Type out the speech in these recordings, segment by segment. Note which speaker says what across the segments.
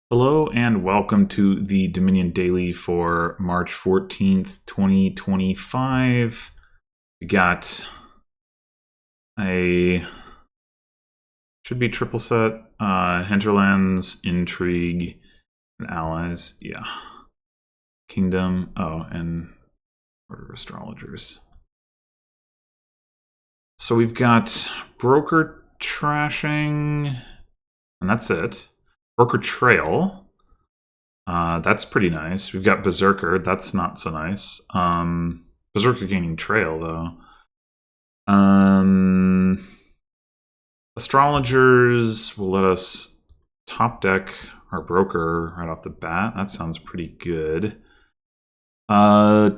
Speaker 1: Hello and welcome to the Dominion Daily for March 14th, 2025. We got a should be triple set, hinterlands, intrigue, and allies. Yeah. Kingdom. Oh, and order of astrologers. So we've got broker trashing, and that's it. Broker trail. That's pretty nice. We've got Berserker. That's not so nice. Berserker gaining trail, though. Astrologers will let us top deck our broker right off the bat. That sounds pretty good. Yeah,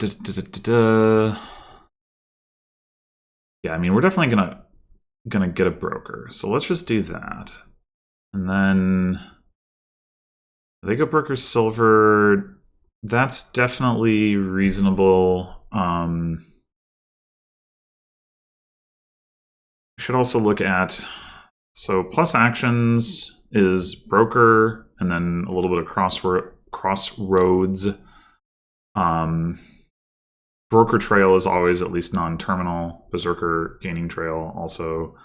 Speaker 1: I mean, we're definitely gonna get a broker. So let's just do that. And then they go broker silver. That's definitely reasonable. We should also look at, so plus actions is broker and then a little bit of crossroads. Broker trail is always at least non-terminal. Berserker gaining trail also.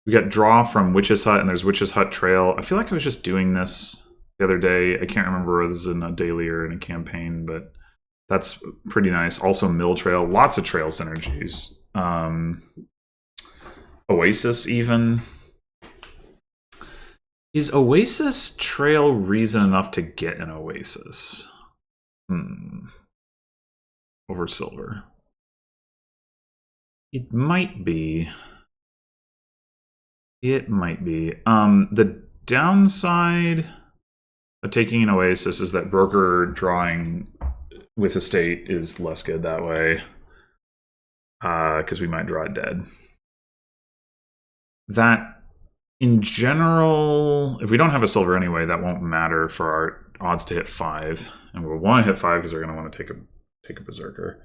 Speaker 1: We got draw from Witch's Hut, and there's Witch's Hut trail. I feel like I was just doing this the other day. I can't remember whether this is in a daily or in a campaign, but that's pretty nice. Also mill trail, lots of trail synergies. Oasis even. Is Oasis trail reason enough to get an Oasis? Over silver. It might be. It might be. The downside of taking an Oasis is that broker drawing with estate is less good that way. Because we might draw it dead. That, in general, if we don't have a silver anyway, that won't matter for our odds to hit 5. And we'll want to hit 5 because we're going to want to take a Berserker.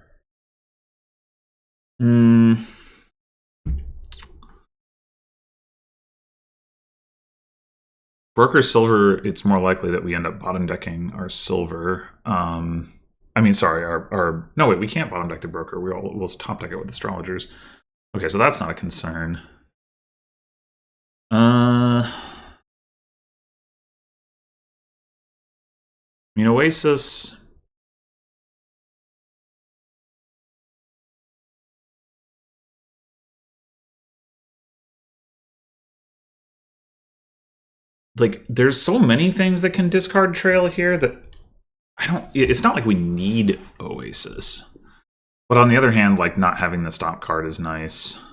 Speaker 1: Broker silver, it's more likely that we end up bottom decking our silver. I mean, sorry, our no, wait, we can't bottom deck the broker. We'll top deck it with astrologers. Okay, so that's not a concern. I mean, Oasis. Like, there's so many things that can discard trail here that it's not like we need Oasis. But on the other hand, like, not having the stop card is nice.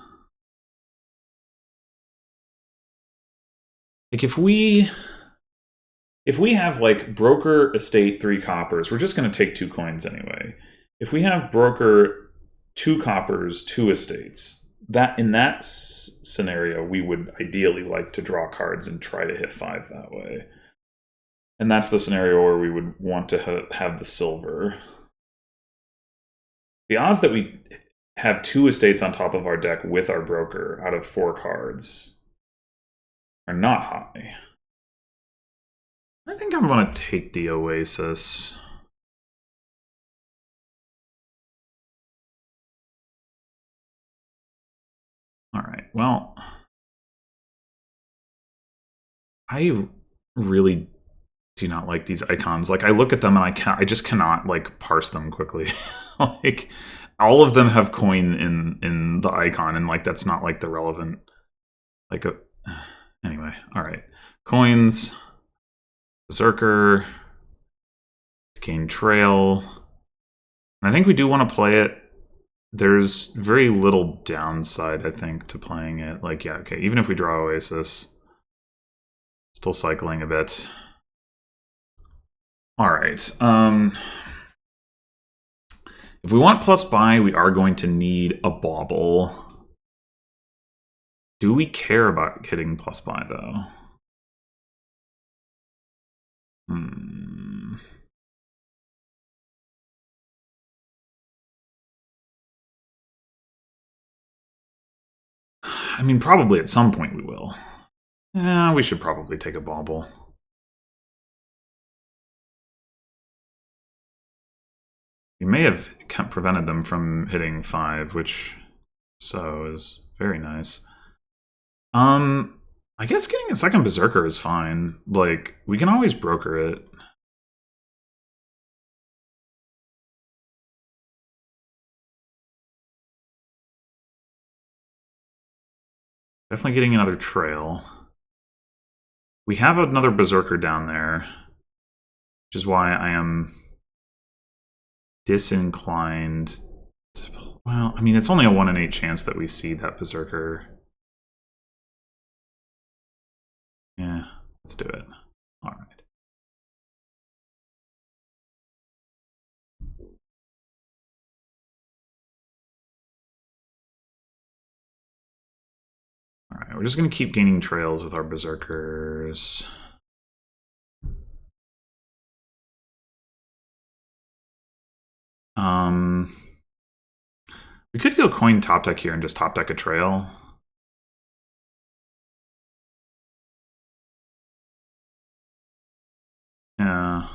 Speaker 1: Like, if we have, like, broker, estate, 3 coppers, we're just going to take 2 coins anyway. If we have broker, 2 coppers, 2 estates, that in that scenario, we would ideally like to draw cards and try to hit 5 that way. And that's the scenario where we would want to have the silver. The odds that we have 2 estates on top of our deck with our broker out of 4 cards are not high. I think I'm going to take the Oasis. All right, well, I really do not like these icons. Like, I look at them and I just cannot, like, parse them quickly. Like, all of them have coin in the icon, and, like, that's not, like, the relevant, like, anyway, all right. Coins, Berserker, gain trail. And I think we do want to play it. There's very little downside, I think, to playing it. Like, yeah, okay, even if we draw Oasis, still cycling a bit. All right. If we want plus buy, we are going to need a bauble. Do we care about hitting plus buy, though? I mean, probably at some point we will. Yeah, we should probably take a bauble. We may have prevented them from hitting 5, which so is very nice. I guess getting a second Berserker is fine. Like, we can always broker it. Definitely getting another trail. We have another Berserker down there, which is why I am disinclined. Well, I mean, it's only a 1 in 8 chance that we see that Berserker. Yeah, let's do it. All right. All right, we're just going to keep gaining trails with our Berserkers. We could go coin top deck here and just top deck a trail. Yeah.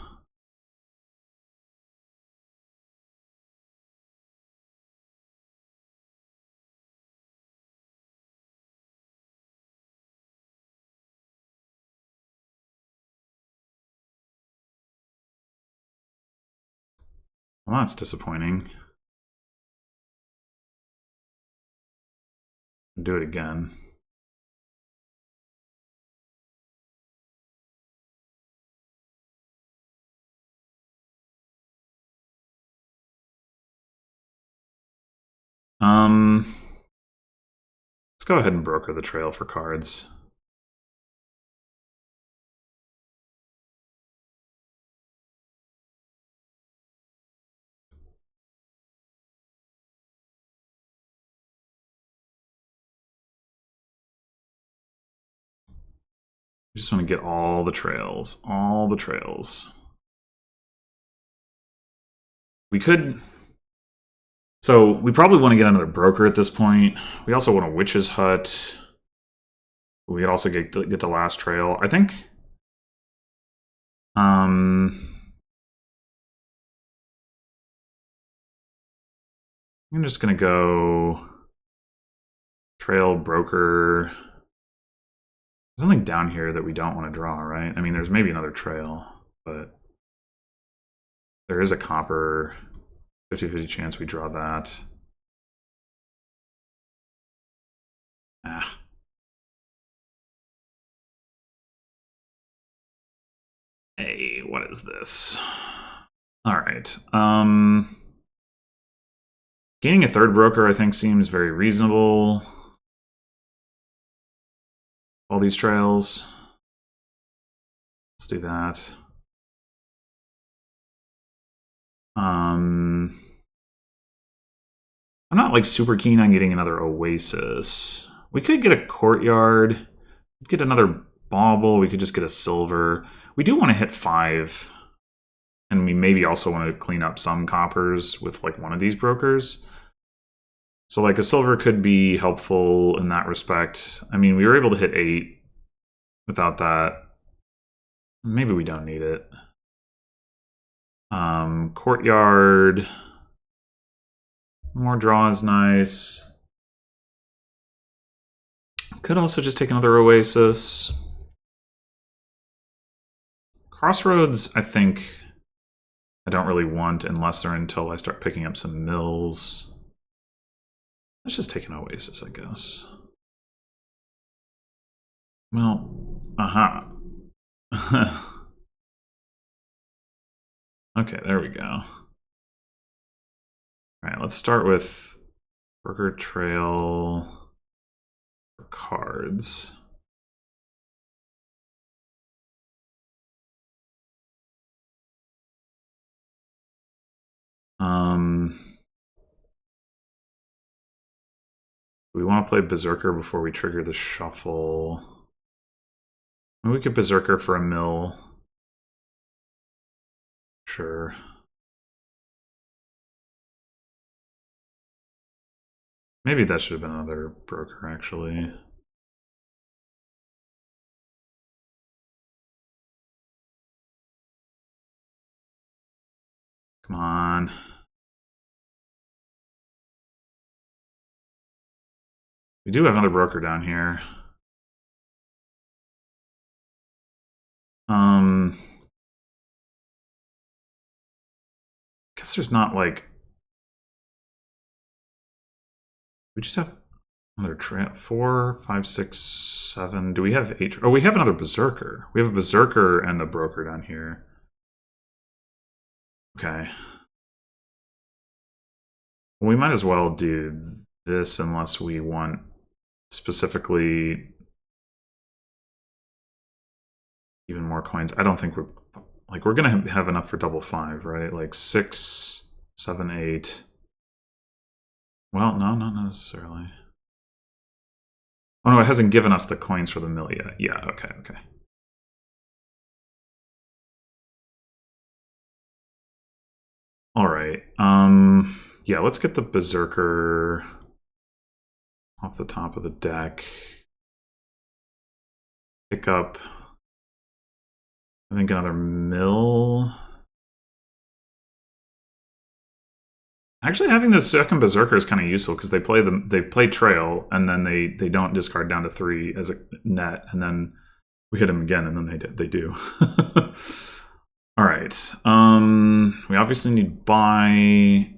Speaker 1: Well, that's disappointing. Do it again. Let's go ahead and broker the trail for cards. I just want to get all the trails. All the trails. We could... So, we probably want to get another broker at this point. We also want a Witch's Hut. We could also get the last trail. I think... I'm just going to go... Trail, broker... There's something down here that we don't want to draw, right? I mean, there's maybe another trail, but... There is a copper... 50-50 chance we draw that. Ah. Hey, what is this? Alright. Gaining a third broker, I think, seems very reasonable. All these trails. Let's do that. I'm not like super keen on getting another Oasis. We could get a Courtyard, get another Bauble, we could just get a Silver. We do want to hit 5. And we maybe also want to clean up some coppers with like one of these brokers. So like a Silver could be helpful in that respect. I mean, we were able to hit 8 without that. Maybe we don't need it. Courtyard. More draw is nice. Could also just take another Oasis. Crossroads, I think I don't really want unless or until I start picking up some mills. Let's just take an Oasis, I guess. Well, aha. Okay, there we go. Alright, let's start with Burger Trail for cards. We want to play Berserker before we trigger the shuffle. We could Berserker for a mill. Sure. Maybe that should have been another broker, actually. Come on. We do have another broker down here. Guess there's not like... We just have another 4, 5, 6, 7. Do we have 8? Oh, we have another berserker. We have a berserker and a broker down here. Okay. Well, we might as well do this unless we want specifically even more coins. I don't think we're like we're gonna have enough for double 5, right? Like 6, 7, 8. Well, no, not necessarily. Oh no, it hasn't given us the coins for the mill yet. Yeah, okay, okay. All right. Yeah, let's get the berserker off the top of the deck. Pick up, I think, another mill. Actually, having the second berserker is kind of useful because they play trail and then they don't discard down to 3 as a net, and then we hit them again and then they do. All right. We obviously need buy.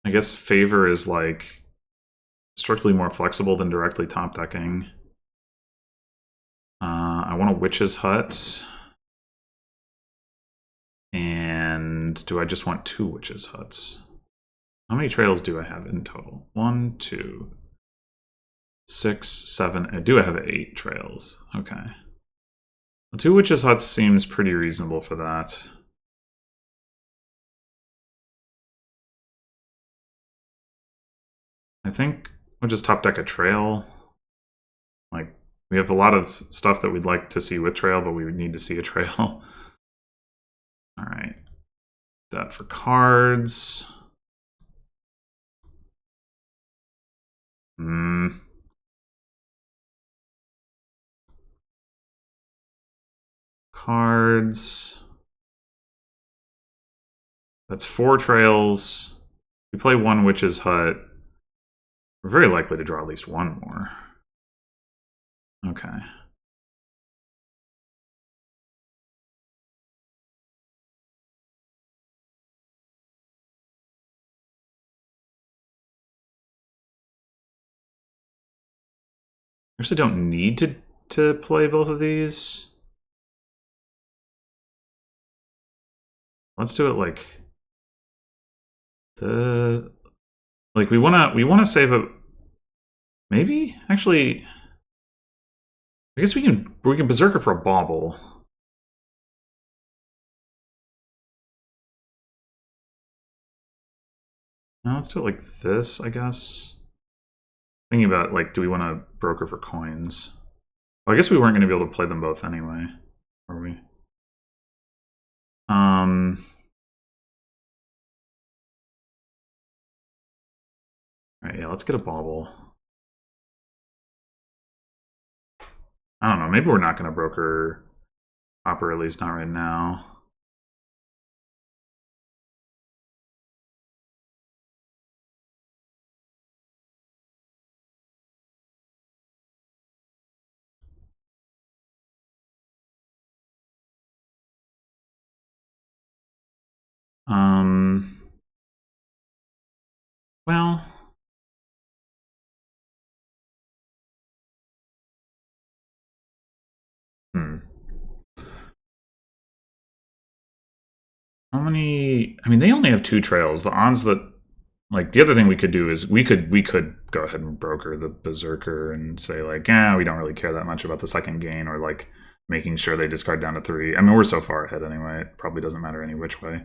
Speaker 1: I guess favor is like strictly more flexible than directly top decking. I want a witch's hut. And do I just want 2 witches' huts? How many trails do I have in total? 1, 2, 6, 7. I do have 8 trails. Okay. The 2 witches' huts seems pretty reasonable for that. I think we'll just top deck a trail. Like, we have a lot of stuff that we'd like to see with trail, but we would need to see a trail. All right. That for cards. Cards. That's 4 trails. We play 1 witch's hut. We're very likely to draw at least 1 more. Okay. I actually don't need to play both of these. Let's do it like the like we wanna save a maybe actually I guess we can berserker for a bauble. Now let's do it like this, I guess. Thinking about like, do we want to broker for coins? Well, I guess we weren't going to be able to play them both anyway, were we? All right, yeah, let's get a bauble. I don't know, maybe we're not going to broker copper, at least not right now. Well, how many? I mean, they only have 2 trails. The odds that, like, the other thing we could do is we could go ahead and broker the berserker and say like, yeah, we don't really care that much about the second gain or like making sure they discard down to 3. I mean, we're so far ahead anyway. It probably doesn't matter any which way.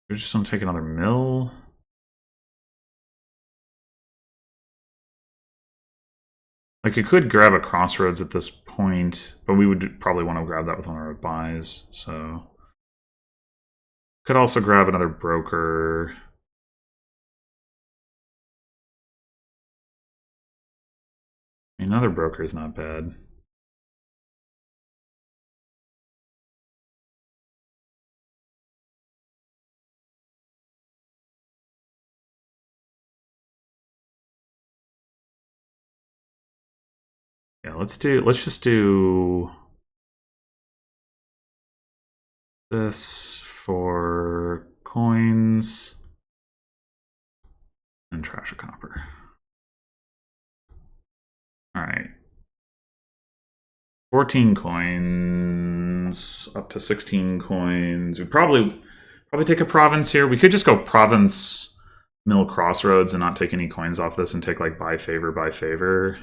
Speaker 1: We just want to take another mill. Like, you could grab a crossroads at this point, but we would probably want to grab that with one of our buys, so... Could also grab another broker. Another broker is not bad. Yeah, let's just do this for coins and trash a copper. All right. 14 coins up to 16 coins. We'd probably take a province here. We could just go province mill crossroads and not take any coins off this and take like by favor by favor.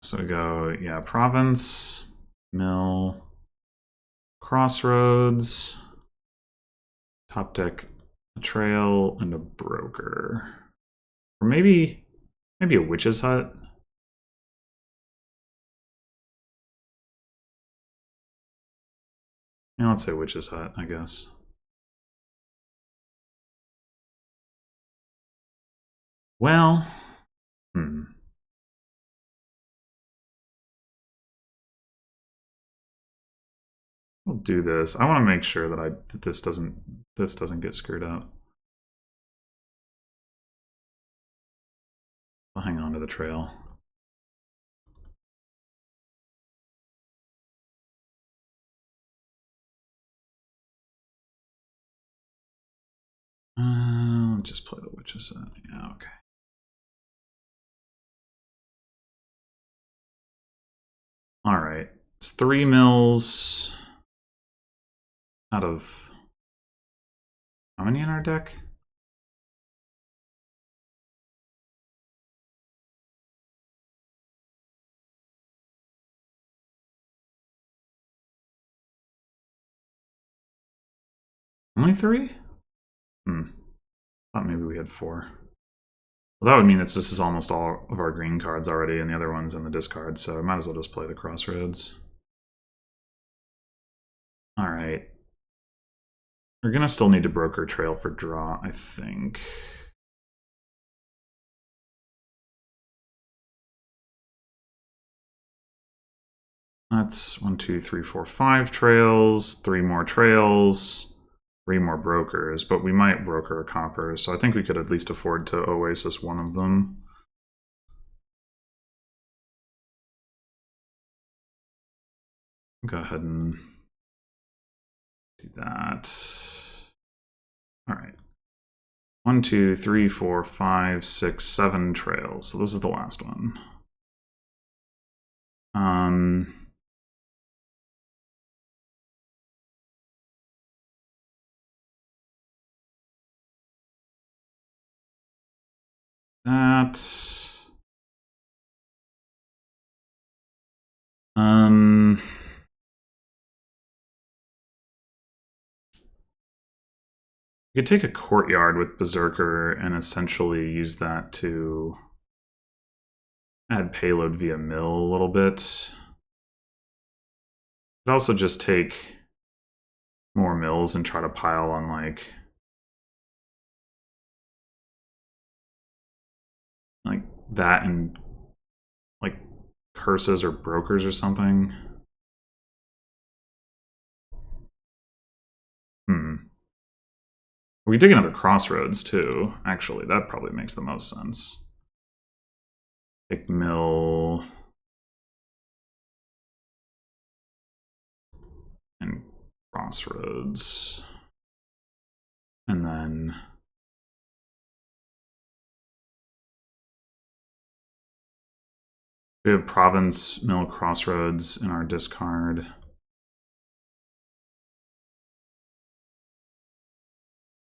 Speaker 1: So we go, yeah, province, mill, crossroads, top deck, a trail, and a broker. Or maybe a witch's hut. Yeah, let's say witch's hut, I guess. Well, We'll do this. I want to make sure that this doesn't get screwed up. I'll hang on to the trail. Just play the witch's hut. Yeah, okay. All right. It's 3 mills out of how many in our deck? Only 3? Thought maybe we had 4. Well, that would mean that this is almost all of our green cards already, and the other one's in the discard, so I might as well just play the crossroads. All right. We're gonna still need to broker trail for draw, I think. That's 1, 2, 3, 4, 5 trails, 3 more trails, 3 more brokers, but we might broker a copper, so I think we could at least afford to Oasis one of them. Go ahead and do that. All right. 1, 2, 3, 4, 5, 6, 7 trails. So this is the last one. That. You could take a courtyard with Berserker and essentially use that to add payload via mill a little bit. Could also just take more mills and try to pile on like that and like curses or brokers or something. We dig another crossroads too. Actually, that probably makes the most sense. Take mill and crossroads, and then we have province, mill, crossroads in our discard.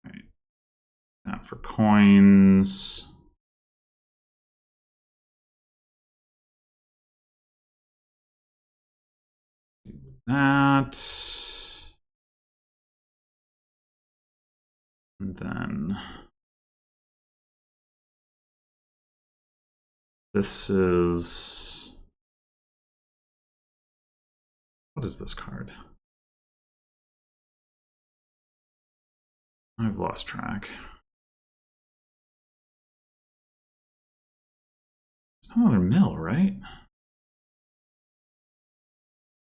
Speaker 1: Right. That for coins. that. And then this is... What is this card? I've lost track. It's not another mill, right?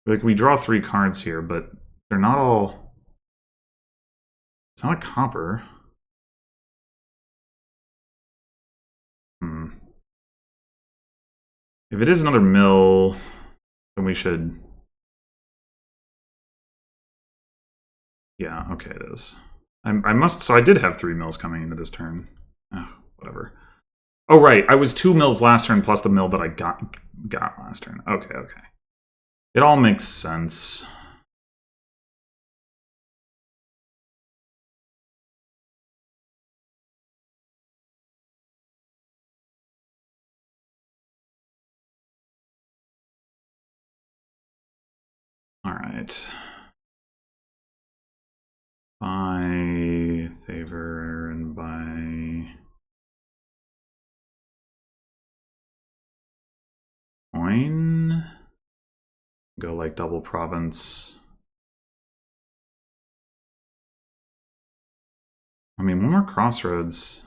Speaker 1: Like, we draw 3 cards here, but they're not all... It's not a copper. If it is another mill, then we should... Yeah, okay, it is. I must... So I did have 3 mills coming into this turn. Oh, whatever. Oh, right. I was 2 mills last turn plus the mill that I got last turn. Okay, okay. It all makes sense. All right. By favor and by coin. Go like double province. I mean, one more crossroads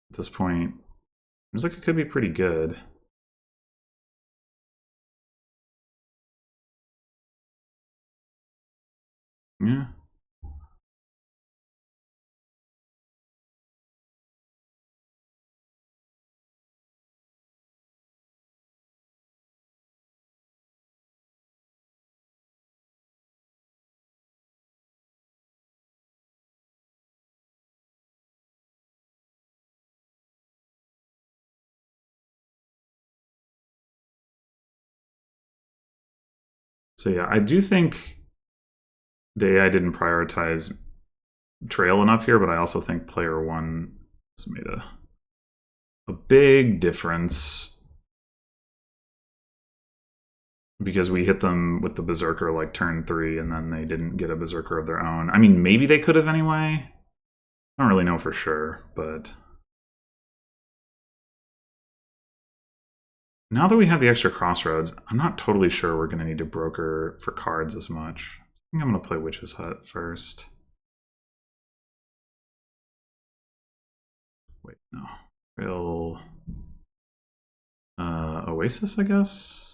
Speaker 1: at this point. Seems like it could be pretty good. Yeah. So yeah, I do think the AI didn't prioritize trail enough here, but I also think player 1 has made a big difference because we hit them with the Berserker like turn 3 and then they didn't get a Berserker of their own. I mean, maybe they could have anyway. I don't really know for sure, but now that we have the extra crossroads, I'm not totally sure we're going to need to broker for cards as much. I think I'm going to play Witch's Hut first. Wait, no. Real Oasis, I guess?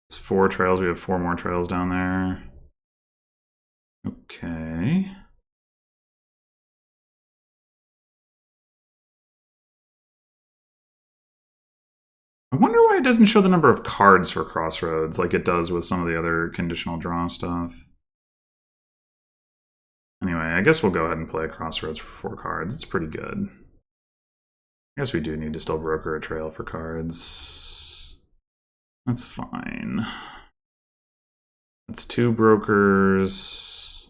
Speaker 1: It's 4 trails. We have 4 more trails down there. Okay. I wonder why it doesn't show the number of cards for Crossroads like it does with some of the other conditional draw stuff. Anyway, I guess we'll go ahead and play Crossroads for 4 cards. It's pretty good. I guess we do need to still broker a trail for cards. That's fine. That's 2 brokers.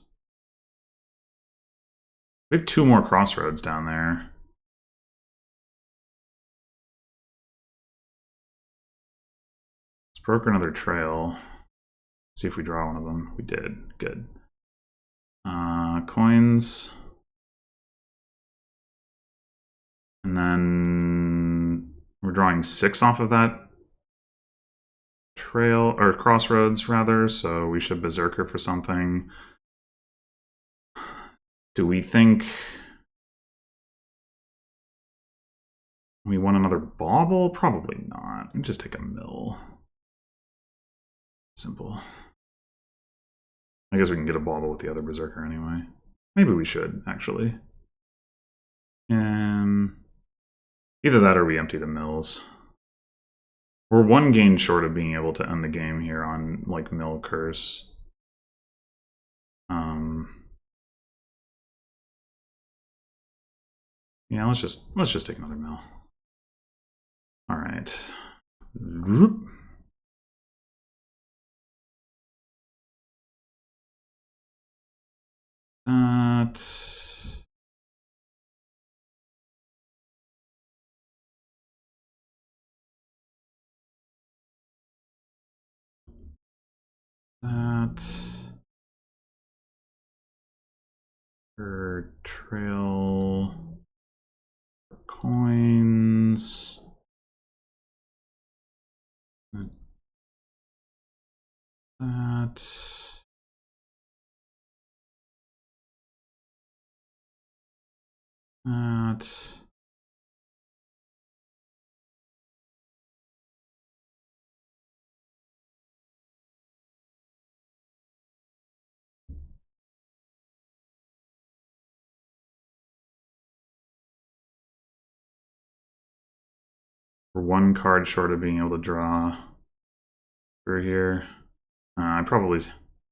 Speaker 1: We have 2 more Crossroads down there. Let's broker another trail. See if we draw one of them. We did. Good. Coins. And then we're drawing 6 off of that trail, or crossroads rather, so we should Berserker for something. Do we think we want another bauble? Probably not. Just take a mill. Simple. I guess we can get a bauble with the other Berserker anyway. Maybe we should, actually. Either that or we empty the mills. We're 1 gain short of being able to end the game here on, like, mill curse. Yeah, let's just take another mill. All right. that. For trail coins. That. We're one card short of being able to draw through here. I probably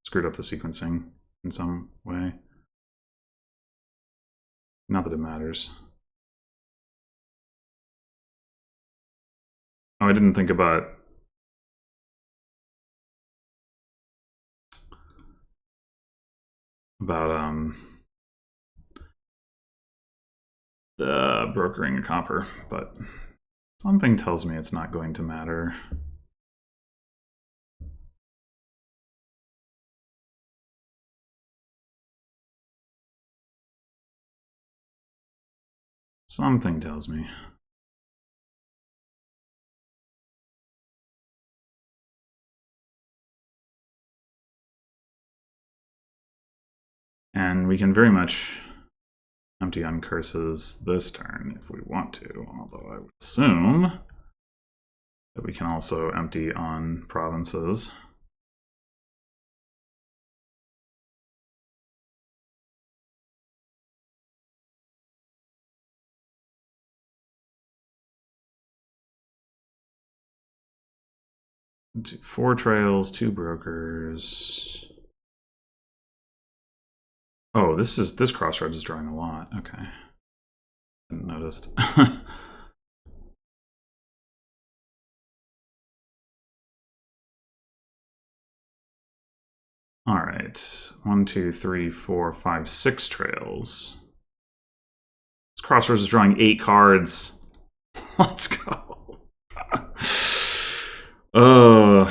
Speaker 1: screwed up the sequencing in some way. Not that it matters. Oh, I didn't think about the brokering a copper, but something tells me it's not going to matter. Something tells me. And we can very much empty on curses this turn if we want to, although I would assume that we can also empty on provinces. Into 4 trails, 2 brokers. Oh, this crossroads is drawing a lot. Okay. Hadn't noticed. All right. 1, 2, 3, 4, 5, 6 trails. This crossroads is drawing 8 cards. Let's go.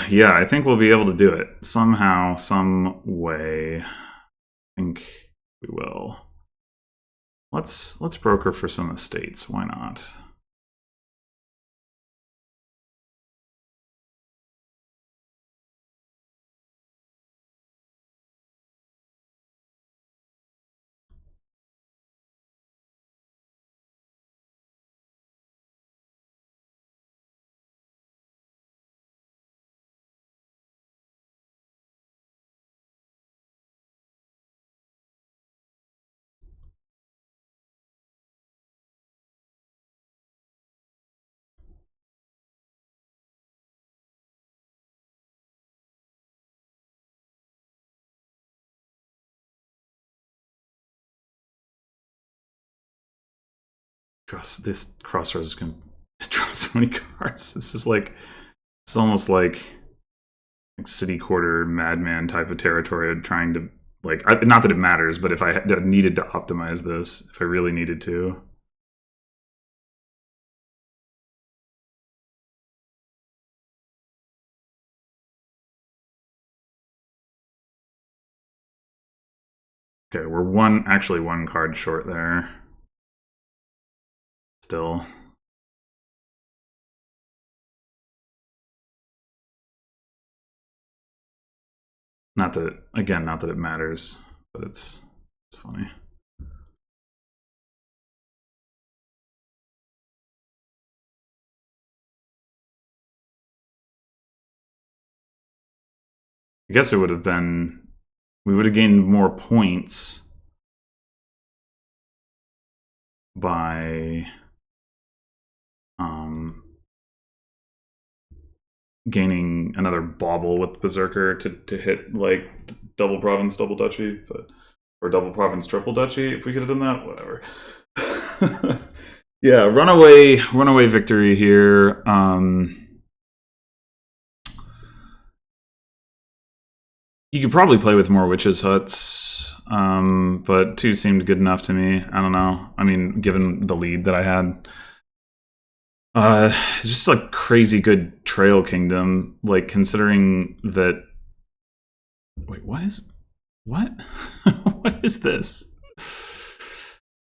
Speaker 1: Yeah, I think we'll be able to do it somehow, some way. I think we will. Let's broker for some estates. Why not? This crossroads can draw so many cards. This is like, it's almost like city quarter madman type of territory of trying to, like, not that it matters, but if I needed to optimize this, if I really needed to. Okay, we're actually one card short there. Still. Not that, again, not that it matters, but it's funny. I guess it would have been, we would have gained more points by gaining another bauble with Berserker to hit like double province, double duchy, but or double province, triple duchy. If we could have done that, whatever. Yeah, runaway victory here. You could probably play with more witches' huts, but 2 seemed good enough to me. I don't know. I mean, given the lead that I had. Just like crazy good Trail Kingdom, like considering that Wait, what is... What? What is this?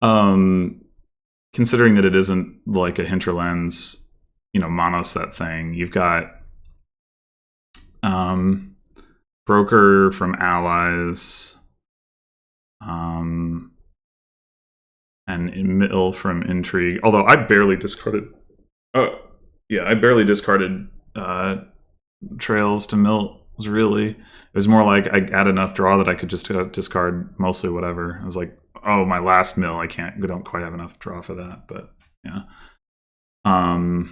Speaker 1: Considering that it isn't like a hinterlands, mono set thing, you've got broker from allies, and mill from intrigue. Although I barely discarded. Oh, yeah, I barely discarded trails to mills. Really, it was more like I had enough draw that I could just discard mostly whatever. I was like, oh, my last mill, I don't quite have enough draw for that, but yeah. I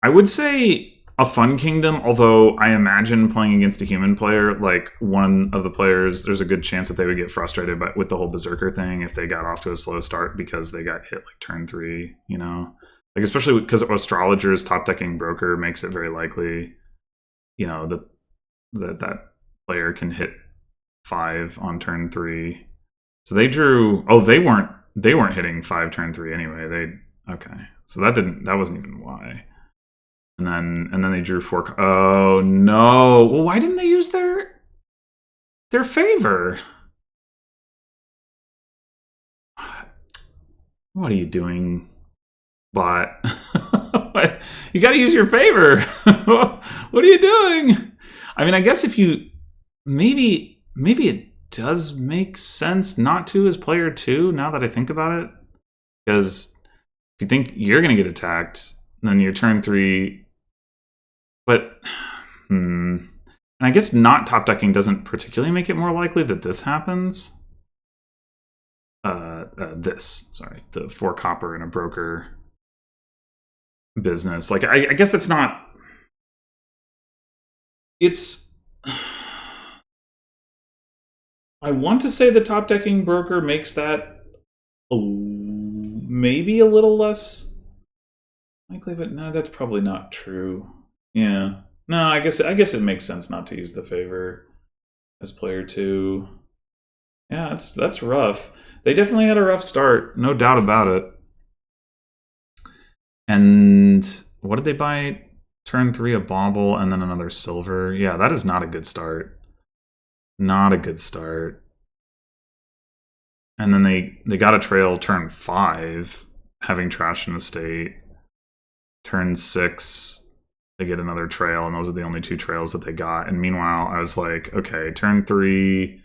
Speaker 1: would say a fun kingdom, although I imagine playing against a human player, like one of the players, there's a good chance that they would get frustrated with the whole berserker thing if they got off to a slow start because they got hit like turn 3, like especially because astrologer's top decking broker makes it very likely, that player can hit 5 on turn 3. So they drew. Oh, they weren't hitting 5 turn 3 anyway. Okay. So that wasn't even why. And then they drew 4. Oh no! Well, why didn't they use their favor? What are you doing, bot? What? You got to use your favor. What are you doing? I mean, I guess if you maybe it does make sense not to as player 2. Now that I think about it, because if you think you're going to get attacked, then your turn 3. But, and I guess not top decking doesn't particularly make it more likely that this happens. The 4 copper and a broker business. Like, I guess that's not. It's. I want to say the top decking broker makes that maybe a little less likely, but no, that's probably not true. Yeah. No, I guess it makes sense not to use the favor as player 2. Yeah, that's rough. They definitely had a rough start, no doubt about it. And what did they buy? Turn 3 a bauble and then another silver. Yeah, that is not a good start. Not a good start. And then they got a trail turn 5, having trash in the state. Turn 6, they get another trail, and those are the only 2 trails that they got. And meanwhile, I was like, okay, turn 3,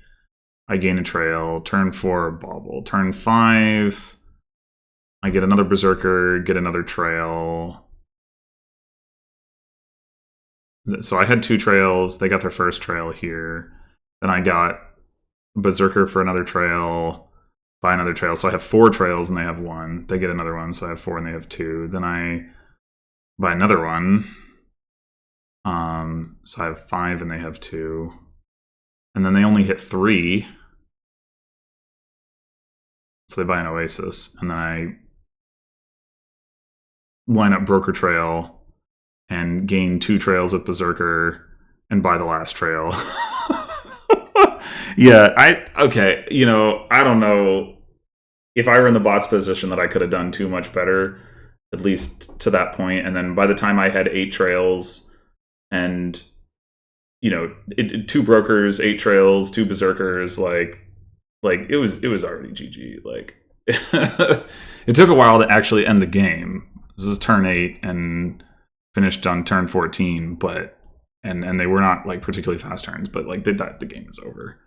Speaker 1: I gain a trail. Turn 4, bauble. Turn 5, I get another berserker, get another trail. So I had 2 trails. They got their first trail here. Then I got berserker for another trail, buy another trail. So I have 4 trails and they have 1. They get another one, so I have 4 and they have 2. Then I buy another one. So I have 5 and they have 2. And then they only hit 3. So they buy an oasis. And then I line up broker trail and gain 2 trails with berserker and buy the last trail. Yeah, okay, I don't know if I were in the bot's position that I could have done too much better, at least to that point. And then by the time I had 8 trails and 2 brokers, 8 trails, 2 berserkers, like it was already GG. Like it took a while to actually end the game. This is turn 8 and finished on turn 14, but and they were not like particularly fast turns, but like the game is over.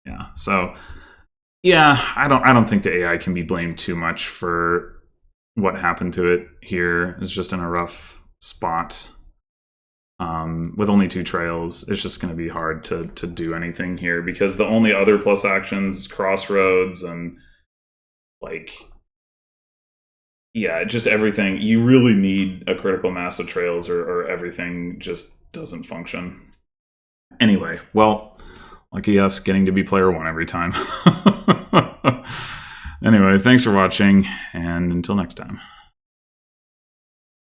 Speaker 1: Yeah. So yeah, I don't think the AI can be blamed too much for what happened to it here. It's just in a rough spot. With only 2 trails, it's just going to be hard to do anything here because the only other plus actions, crossroads, and just everything. You really need a critical mass of trails or everything just doesn't function. Anyway, well, lucky us getting to be player 1 every time. Anyway, thanks for watching, and until next time.